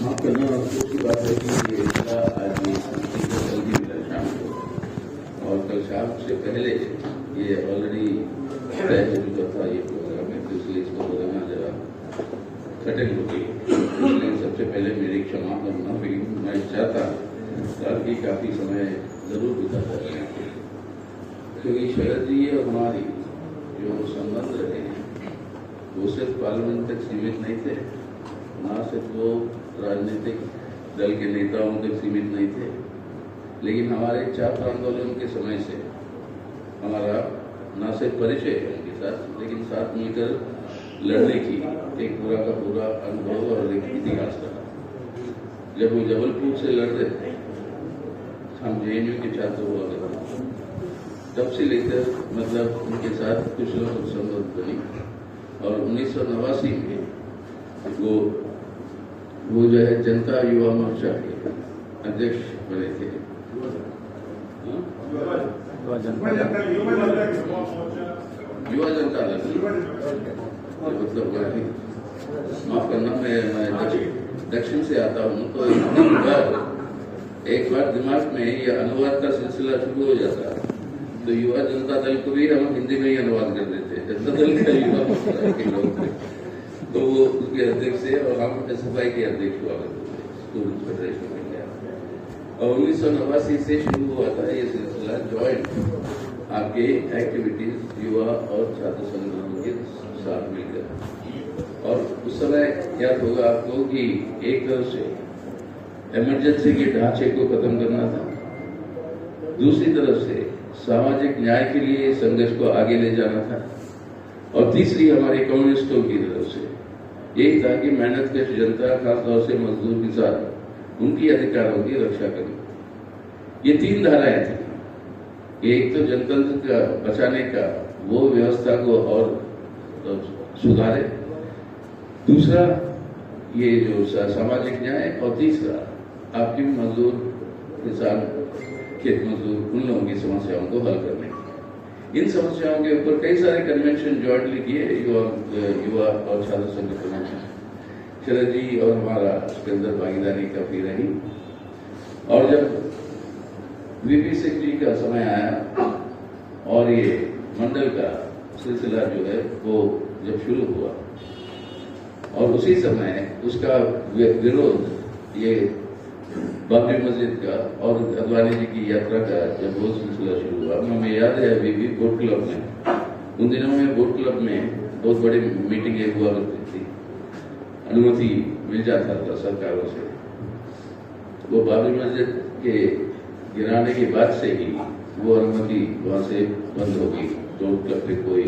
माफ करना अफसोस की बात है कि ये इतना आज ये कल भी मिला शाम को, और कल शाम से पहले ये ऑलरेडी तय हो चुका था ये प्रोग्राम है, तो इसलिए इसको बताना जरा कठिन हो गई। इसलिए सबसे पहले मेरी क्षमा करना, लेकिन मैं चाहता कि काफी समय जरूर बिताता रहे, क्योंकि शरद जी और हमारी जो संबंध रहे हैं वो सिर्फ पार्लियामेंट तक सीमित नहीं थे, ना सिर्फ वो राजनीतिक दल के नेताओं तक सीमित नहीं थे, लेकिन हमारे छात्र आंदोलन के समय से हमारा न सिर्फ परिचय है उनके साथ, लेकिन साथ मिलकर लड़ने की एक पूरा का पूरा अनुभव और एक इतिहास रहा। जब वो जबलपुर से लड़ रहे थे, हम जेएनयू के छात्र हुआ करते, तब से लेकर मतलब उनके साथ कुछ लोग संबंध बनी, और 1989 में वो जो है जनता युवा मोर्चा के अध्यक्ष बने थे। युवा जनता दल, मतलब माफ करना, मैं दक्षिण से आता हूँ, तो एक बार दिमाग में ये अनुवाद का सिलसिला शुरू हो जाता है, तो युवा जनता दल को भी हम हिंदी में ही अनुवाद कर देते हैं। जनता दल का युवा मोर्चा के लोग थे, तो वो उसके अध्यक्ष थे, और हम एसएफआई के अध्यक्ष हुआ करते थे स्टूडेंट फेडरेशन में गया। और 1989 से शुरू हुआ था ये सिलसिला, ज्वाइंट आपके एक्टिविटीज युवा और छात्र संगठनों के साथ मिलकर। और उस समय याद होगा आपको कि एक तरफ से इमरजेंसी के ढांचे को खत्म करना था, दूसरी तरफ से सामाजिक न्याय के लिए संघर्ष को आगे ले जाना था, और तीसरी हमारे कम्युनिस्टों की तरफ से यही था कि मेहनतकश जनता, खासतौर से मजदूर के साथ उनकी अधिकारों की रक्षा करनी। ये तीन धाराएं थी। एक तो जनतंत्र का बचाने का वो व्यवस्था को और सुधारे, दूसरा ये जो सामाजिक न्याय, और तीसरा आपकी मजदूर, किसान, खेत मजदूर, उन लोगों की समस्याओं को हल करने। इन समस्याओं के ऊपर कई सारे कन्वेंशन ज्वाइंटली किए युवा और छात्र संगठनों में। शरद जी और हमारा उसके अंदर भागीदारी काफी रही, और जब वीपी सिंह जी का समय आया और ये मंडल का सिलसिला जो है वो जब शुरू हुआ, और उसी समय उसका विरोध ये बाबरी मस्जिद का और अद्वानी जी की यात्रा का जब वो सिलसिला शुरू हुआ, हमें याद है अभी भी बोट क्लब में, उन दिनों में बोट क्लब में बहुत बड़ी मीटिंगें हुआ करती थी, अनुमति मिल जाता था सरकारों से। वो बाबरी मस्जिद के गिराने के बाद से ही वो अनुमति वहां से बंद हो गई, बोट क्लब पे कोई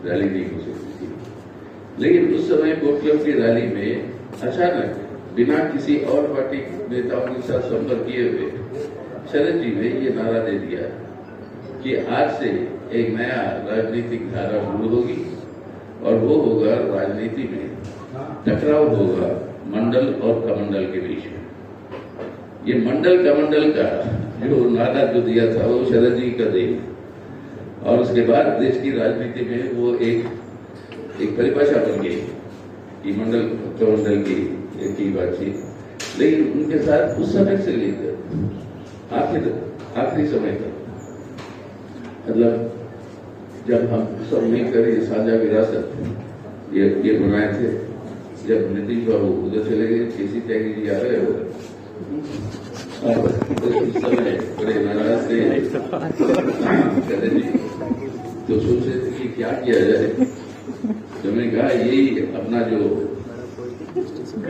रैली नहीं हो सकती थी। लेकिन उस समय बोट क्लब की रैली में अचानक बिना किसी और पार्टी नेताओं के साथ संपर्क किए हुए शरद जी ने ये नारा दे दिया कि आज से एक नया राजनीतिक धारा शुरू होगी, और वो होगा राजनीति में टकराव होगा मंडल और कमंडल के बीच में। ये मंडल कमंडल का जो नारा जो दिया था वो शरद जी का देन, और उसके बाद देश की राजनीति में वो एक परिभाषा बन गई कि मंडल कमंडल की बातचीत। लेकिन उनके साथ उस समय से लेकर आखिरी समय तक, मतलब जब हम सब मिलकर ये साझा विरासत ये बनाए थे, जब नीतीश बाबू उधर चले गए, केसी त्यागी जी आ रहे हो, उस समय बड़े नाराज थे जी, तो सोच रहे थे कि क्या किया जाए। तो मैंने कहा यही अपना जो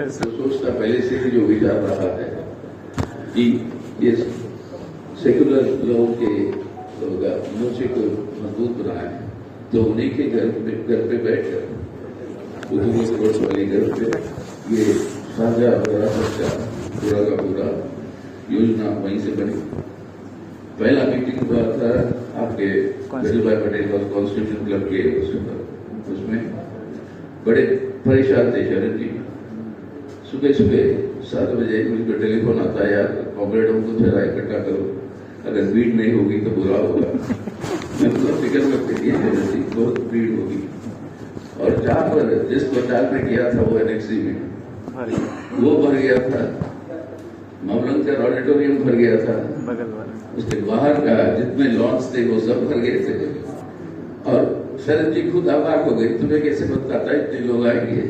सोचता पहले से ही जो विचार रहा है कि ये सेकुलर लोगों के मोर्चे को मजबूत बनाए, तो उन्हीं के घर पे बैठकर उर्दू कोर्स वाली घर पे ये साझा विरासत का पूरा योजना वहीं से बनी। पहला मीटिंग हुआ था आपके गजल भाई पटेल और कॉन्स्टिट्यूशन क्लब के उसमें बड़े परेशान थे शरद जी। सुबह 7 बजे मुझको टेलीफोन आता है, यार कॉमरेडों को जरा इकट्ठा करो, अगर भीड़ नहीं होगी तो बुरा होगा। मैं पूरा फिक्र में पड़ी है, बहुत भीड़ होगी। और जहाँ पर जिस पंडाल में किया था वो एनेक्सी में, वो भर गया था, मावलंकर ऑडिटोरियम भर गया था, बगल वाला उसके बाहर का जितने लॉन्स थे वो सब भर गए थे। और शरद जी खुद अवाक हो गए, तुम्हें कैसे बताता है इतने लोग आएंगे।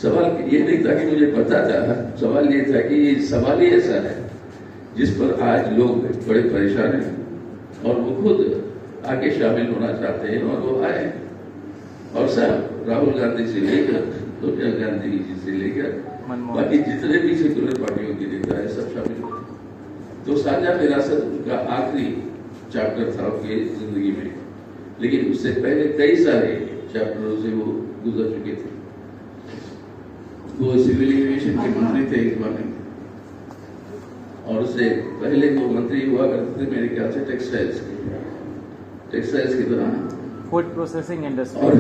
सवाल ये नहीं था कि मुझे पता था, सवाल ये था कि ये सवाल ही ऐसा है जिस पर आज लोग बड़े परेशान हैं और वो खुद आगे शामिल होना चाहते हैं और वो आए। और सब राहुल गांधी से लेकर सोनिया गांधी जी से लेकर बाकी जितने भी सेक्युलर पार्टियों के नेता है सब शामिल हुए। तो साझा विरासत उनका आखिरी चैप्टर था उनकी जिंदगी में, लेकिन उससे पहले कई सारे चैप्टरों से वो गुजर चुके थे। वो सिविल एविएशन के मंत्री थे एक बार में, और उससे पहले वो मंत्री हुआ करते थे मेरे ख्याल से टेक्सटाइल्स के दौरान फूड प्रोसेसिंग इंडस्ट्री। और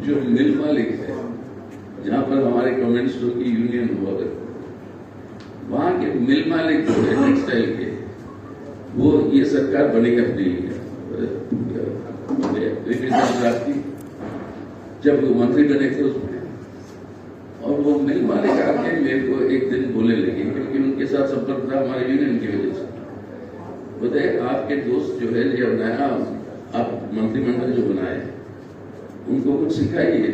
जो मिल मालिक है जहाँ पर हमारे कम्युनिस्टों की यूनियन हुआ करती, वहाँ के मिल मालिक जो है टेक्सटाइल के, वो ये सरकार बनी करती है जब वो मंत्री बने थे उसमें। और वो मिल मालिक आके मेरे को एक दिन बोलने लगे, क्योंकि उनके साथ संपर्क था हमारे यूनियन की वजह से। बताए आपके दोस्त जो है जब नया आप मंत्रिमंडल जो बनाए उनको कुछ सिखाइए।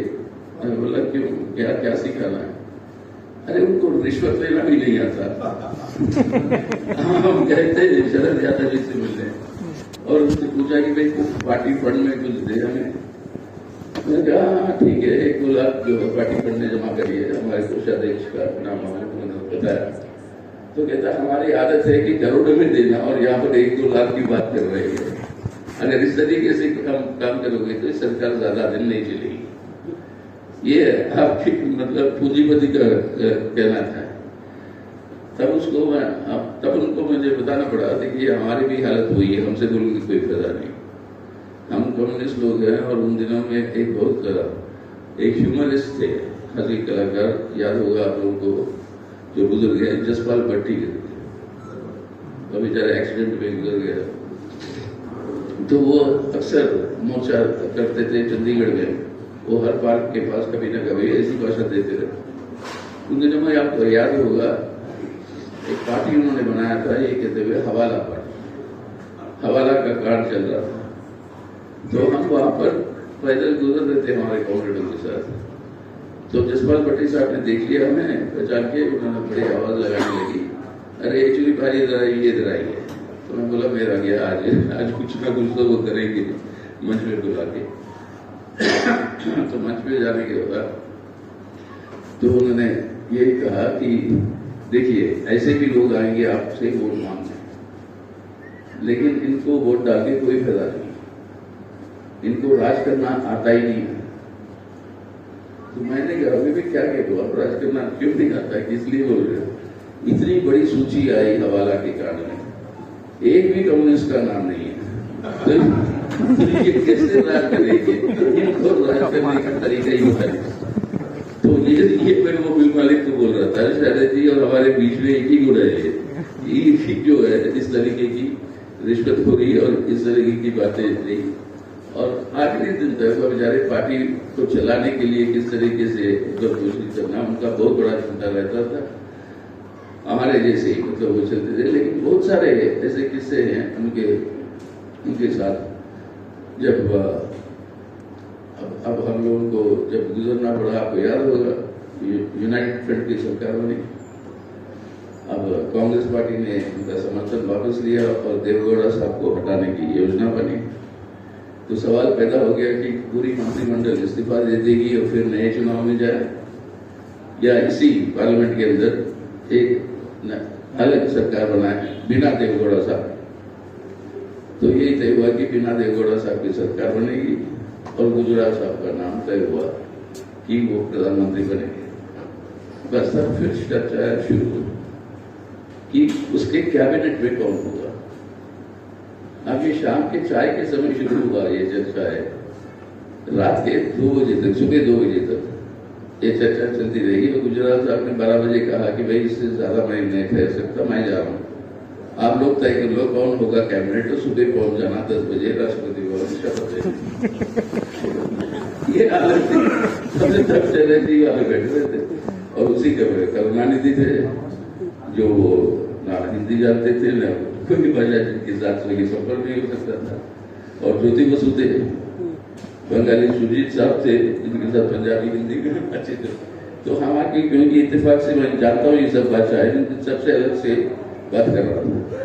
मैंने बोला क्यों, क्या क्या सिखाना है? अरे उनको रिश्वत लेना भी नहीं आता। हम कहते हैं शरद यादव जी से मिलने और उससे पूछा कि भाई पार्टी फंड में कुछ दे हमें। मैंने कहा ठीक है, 1-2 लाख जो है पार्टी फंड में जमा करिए, हमारे कोषाध्यक्ष का नाम मैंने बताया। तो कहता हमारी आदत है कि करोड़ों में देना और यहाँ पर 1-2 लाख की बात कर रहे हैं। अगर इस तरीके से काम करोगे तो सरकार ज्यादा दिन नहीं चलेगी। ये आपकी मतलब पूंजीपति का कहना था। तब उनको मुझे बताना पड़ा था कि हमारी भी हालत हुई है, हमसे बोलने की कोई फायदा नहीं। हम कम्युनिस्ट लोग हैं। और उन दिनों में एक ह्यूमरिस्ट थे, हाजी कलाकार, याद होगा आप लोगों को, जो गुजर गया, जसपाल भट्टी, तो बेचारे एक्सीडेंट में गुजर गया। तो वो अक्सर मोर्चा करते थे चंडीगढ़ में, वो हर पार्क के पास कभी ना कभी ऐसी भाषा देते रहे। उन दिनों में आपको याद होगा एक पार्टी उन्होंने बनाया था, ये कहते हुए हवाला पार्टी, हवाला का कार्ड चल रहा था। तो हम वहां पर पैदल गुजर रहे थे हमारे कॉमरेडों के साथ। तो जसपाल भट्टी साहब ने देख लिया हमें, पहचान के उन्होंने बड़ी आवाज लगाने लगी, अरे एक्चुअली भाई इधर आइए। तो मैं बोला मेरा गया, आज कुछ ना कुछ तो वो करेंगे मंच में बुला के। तो मंच पे जाने के बाद तो उन्होंने यही कहा कि देखिए ऐसे भी लोग आएंगे आपसे वोट मांगने, लेकिन इनको वोट डाल के कोई फायदा नहीं, इनको राज करना आता ही नहीं है। तो मैंने कहा अभी भी क्या कहते हो आप, राज करना क्यों नहीं आता है, किस लिए बोल रहे हो? इतनी बड़ी सूची आई हवाला के कारण, एक भी कम्युनिस्ट का नाम नहीं है। तो ये कैसे राज करेंगे? इनको राज करने का तरीका ही होता है। तो ये मैं वो बिल मालिक को बोल रहा था, शायद जी और हमारे बीच में एक ही गुण है, ये जो है इस तरीके की रिश्वतखोरी और इस तरीके की बातें नहीं। और आखिरी दिन तक बेचारे पार्टी को चलाने के लिए किस तरीके से कोशिश करना उनका बहुत बड़ा चिंता रहता था। हमारे जैसे ही मतलब वो चलते थे। लेकिन बहुत सारे ऐसे किस्से हैं उनके साथ। जब अब हम लोगों को जब गुजरना पड़ा, आपको याद होगा यूनाइटेड फ्रंट की सरकार बनी। अब कांग्रेस पार्टी ने उनका समर्थन वापस लिया और देवगौड़ा साहब को हटाने की योजना बनी। तो सवाल पैदा हो गया कि पूरी मंत्रिमंडल इस्तीफा दे देगी और फिर नए चुनाव में जाए, या इसी पार्लियामेंट के अंदर एक अलग सरकार बनाए बिना देवगौड़ा साहब। तो यही तय हुआ कि बिना देवगौड़ा साहब की सरकार बनेगी और गुजराल साहब का नाम तय हुआ कि वो प्रधानमंत्री बनेंगे। बस तब फिर चर्चा शुरू हुई कि उसके कैबिनेट में कौन होगा। अब ये शाम के चाय के समय शुरू हुआ ये चर्चा है, रात के 2 बजे तक, सुबह 2 बजे तक ये चर्चा चलती रही। और गुजराल साहब ने 12 बजे कहा कि भाई इससे ज्यादा मैं नहीं ठहर सकता, मैं जा रहा हूँ, आप लोग तय कर लो कौन होगा कैबिनेट। तो सुबह पहुंच जाना 10 बजे राष्ट्रपति भवन शपथ। ये हालत थी, सबसे तक चले थी वाले बैठे रहते। और उसी करुणानिधि थे जो ना हिंदी जानते थे ना कोई भाषा जिनके साथ कोई संपर्क नहीं हो सकता था, और ज्योति बसु थे बंगाली, सुजीत साहब थे जिनके साथ पंजाबी हिंदी में अच्छे थे। तो हम आके क्योंकि इत्तेफाक से मैं जानता हूँ ये सब भाषा है, लेकिन सबसे अलग से बात कर रहा था।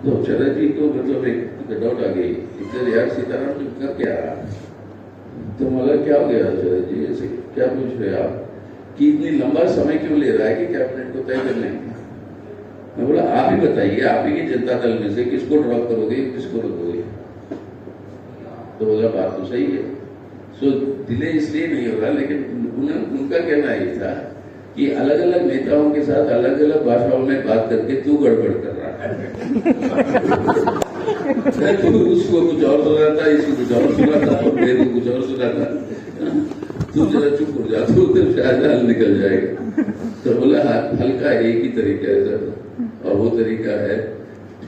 तो शरद जी को मतलब एक डाउट आ गई, इधर यार सीताराम जी कर क्या रहा, तो मतलब क्या हो गया शरद जी, ऐसे क्या पूछ रहे आप कि इतनी लंबा समय क्यों ले रहा है कि कैबिनेट को तय करने में? मैं बोला आप ही बताइए, आप ही की जनता दल में से किसको ड्रॉप करोगे, किसको रखोगे? तो बोला बात तो सही है, सो डिले इसलिए नहीं हो रहा, लेकिन उनका कहना ये था कि अलग अलग नेताओं के साथ अलग अलग भाषाओं में बात करके तू गड़बड़ कर रहा है। तो उसको कुछ और सुना था, इसको कुछ और सुना था, और मेरे को कुछ और सुना था, तू जरा चुप हो जा, तो शायद हल निकल जाएगा। तो बोला हल्का एक ही तरीका है सर, और वो तरीका है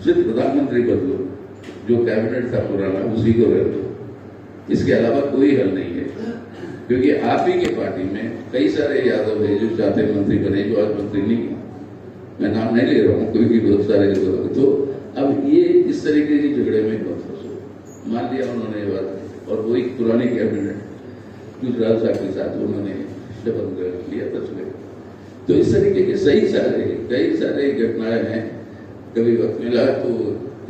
सिर्फ प्रधानमंत्री बदलो, जो कैबिनेट था पुराना उसी को रख दो, इसके अलावा कोई हल नहीं है। क्योंकि आप ही के पार्टी में कई सारे यादव है जो चाहते मंत्री बने, जो आज मंत्री नहीं है, मैं नाम नहीं ले रहा हूँ, क्योंकि बहुत सारे लोग। तो अब ये इस तरीके के झगड़े में मत फंसो। मान लिया उन्होंने ये बात, और वही पुरानी कैबिनेट गुजरात साहब के साथ उन्होंने शपथ ग्रहण लिया था सुबह। तो इस तरीके के कई सारे घटनाएं हैं। कभी वक्त मिला तो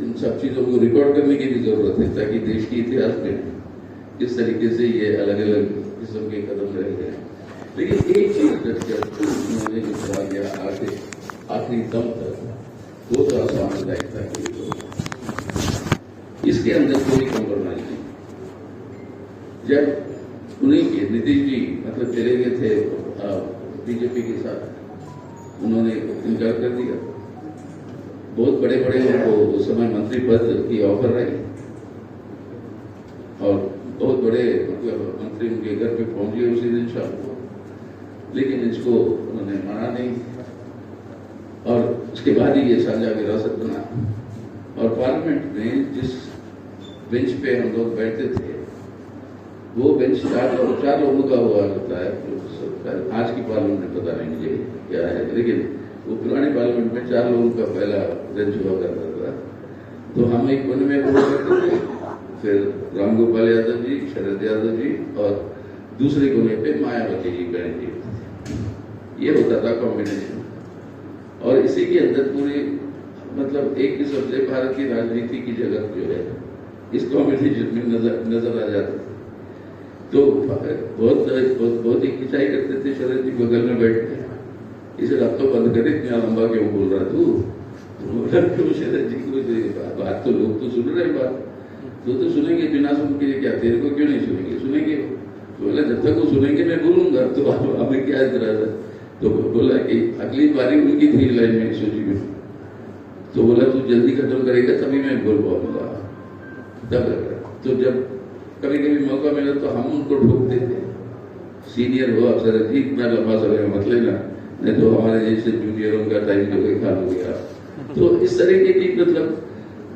इन सब चीजों को रिकॉर्ड करने की भी जरूरत है, ताकि देश के इतिहास में इस तरीके से ये अलग अलग किस्म के कदम रह गए। लेकिन एक चीज उन्होंने जो कहा गया आखिरी दम तक, वो तो सांप्रदायिक था कि इसके अंदर कोई कॉम्प्रोमाइज नहीं। जब उन्हीं के नीतीश जी मतलब चले गए थे बीजेपी के साथ, उन्होंने इनकार कर दिया। बहुत बड़े बड़े उनको उस समय मंत्री पद की ऑफर आई, और बहुत बड़े मतलब मंत्री उनके घर पे पहुंच गए उसी दिन शाम को, लेकिन इसको उन्होंने माना नहीं। और उसके बाद ही ये साझा विरासत बना, और पार्लियामेंट में जिस बेंच पे हम लोग बैठते थे, वो बेंच चार लोगों का हुआ होता है। आज की पार्लियामेंट में पता नहीं मुझे क्या है, लेकिन वो पुरानी पार्लियामेंट में 4 लोगों का पहला बेंच हुआ करता था। तो हम एक कोने में हुआ करते थे, फिर रामगोपाल यादव जी, शरद यादव जी, और दूसरे कोने पे मायावती जी, बहन जी। ये होता था कॉम्बिनेशन, और इसी के अंदर पूरी मतलब एक किस्म से भारत की राजनीति की जगत जो है इस कॉम्बिनेशन में नजर आ जाती थी। तो बहुत ही खिंचाई करते थे शरद जी बगल में बैठ के, इसे अब तो बंद करे, इतना लंबा क्यों बोल रहा तू? तो शरद जी को बात तो लोग तो सुन रहे, बात तो सुनेंगे, बिना सुन के क्या तेरे को क्यों नहीं सुनेंगे? सुनेंगे। तो बोला जब तक वो सुनेंगे मैं बोलूंगा, तो हमें क्या इतराज है? तो बोला कि अगली बारी उनकी थी लाइन में सूची में, तो बोला तू जल्दी खत्म करेगा तभी मैं बोल पाऊंगा। तब तो जब कभी कभी मौका मिला तो हम उनको ठोक देते, सीनियर हो आप सर जी, इतना लंबा समय मत लेना, नहीं तो हमारे जैसे जूनियरों का टाइम जो है खा हो गया। तो इस तरीके की मतलब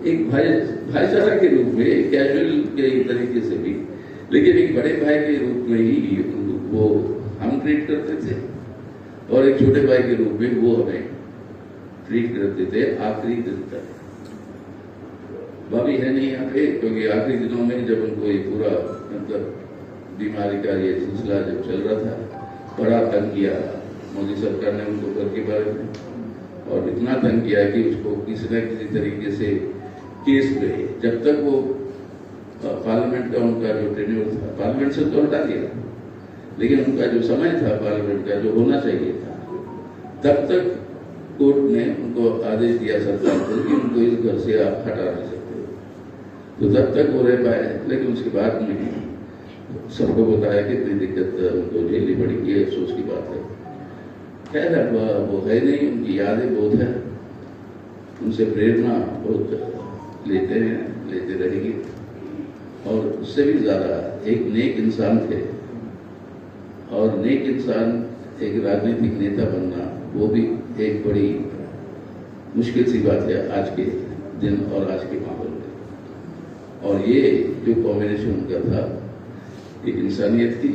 एक भाईचारा के रूप में, कैजुअल के तरीके से भी, लेकिन एक बड़े भाई के रूप में ही वो हम ट्रीट करते थे, और एक छोटे भाई के रूप में वो हमें ट्रीट करते थे आखिरी दिन तक। भाभी है नहीं यहाँ पे, क्योंकि आखिरी दिनों में जब उनको ये पूरा मतलब बीमारी का ये सिलसिला जब चल रहा था, बड़ा तंग किया मोदी सरकार ने उनको घर के बारे में, और इतना तंग किया कि उसको किसी न किसी तरीके से केस में, जब तक वो पार्लियामेंट का उनका जो टेन्योर था, पार्लियामेंट से तो हटा दिया, लेकिन उनका जो समय था पार्लियामेंट का जो होना चाहिए था, तब तक कोर्ट ने उनको आदेश दिया सरकार को कि उनको इस घर से आप हटा नहीं सकते। तो तब तक वो रह पाए, लेकिन उसके बाद में सबको बताया कि इतनी दिक्कत उनको झेलनी पड़ी, ये अफसोस की बात है। खैर अब वो है नहीं, उनकी यादें बहुत है, उनसे प्रेरणा बहुत लेते हैं, लेते रहेंगे, और उससे भी ज्यादा एक नेक इंसान थे, और नेक इंसान एक राजनीतिक नेता बनना वो भी एक बड़ी मुश्किल सी बात है आज के दिन और आज के माहौल में। और ये जो कॉम्बिनेशन उनका था, एक इंसानियत की,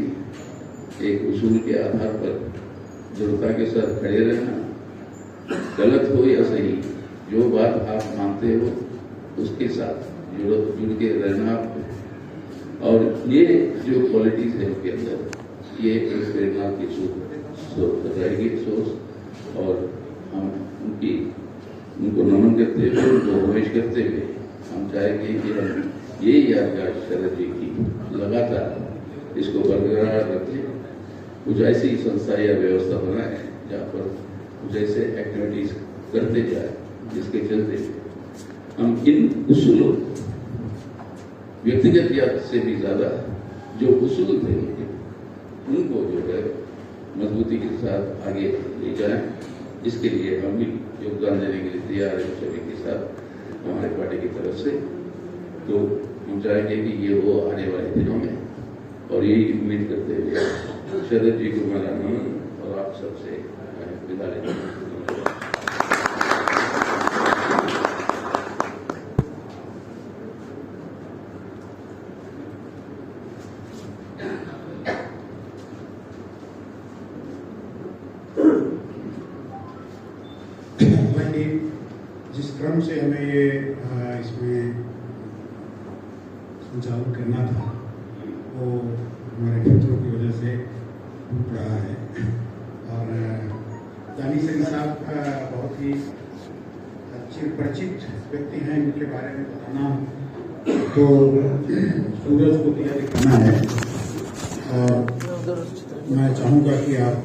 एक उसूल के आधार पर दृढ़ता के साथ खड़े रहना, गलत हो या सही, जो बात आप मानते हो उसके साथ जुड़ के रहना आपको। और ये जो क्वालिटीज है उनके अंदर, ये एक प्रेरणा की सोच रहेगी सोच। और हम उनको नमन करते हुए, उनको होमेश करते हुए हम चाहेंगे कि हम ये यादगार शरद जी की लगातार इसको बरकरार रखें, कुछ ऐसी संस्था या व्यवस्था बनाए जहाँ पर कुछ ऐसे एक्टिविटीज करते जाए जिसके चलते हम इन उसूलों, व्यक्तिगत याद से भी ज्यादा जो उसूल थे उनको जो है मजबूती के साथ आगे ले जाएं। इसके लिए हम भी योगदान देने के लिए तैयार हैं सभी के साथ हमारे पार्टी की तरफ से। तो हम चाहेंगे कि ये वो आने वाले दिनों में, और यही उम्मीद करते हुए शरद जी को मेरा नमन और आप सबसे विदा लेते हैं। जिस क्रम से हमें ये इसमें संचालन करना था वो हमारे मित्रों की वजह से टूट रहा है। और दानी सिंह साहब बहुत ही अच्छे परिचित व्यक्ति हैं, इनके बारे में बताना तो सूरज को दिया दिखाना है। और मैं चाहूँगा कि आप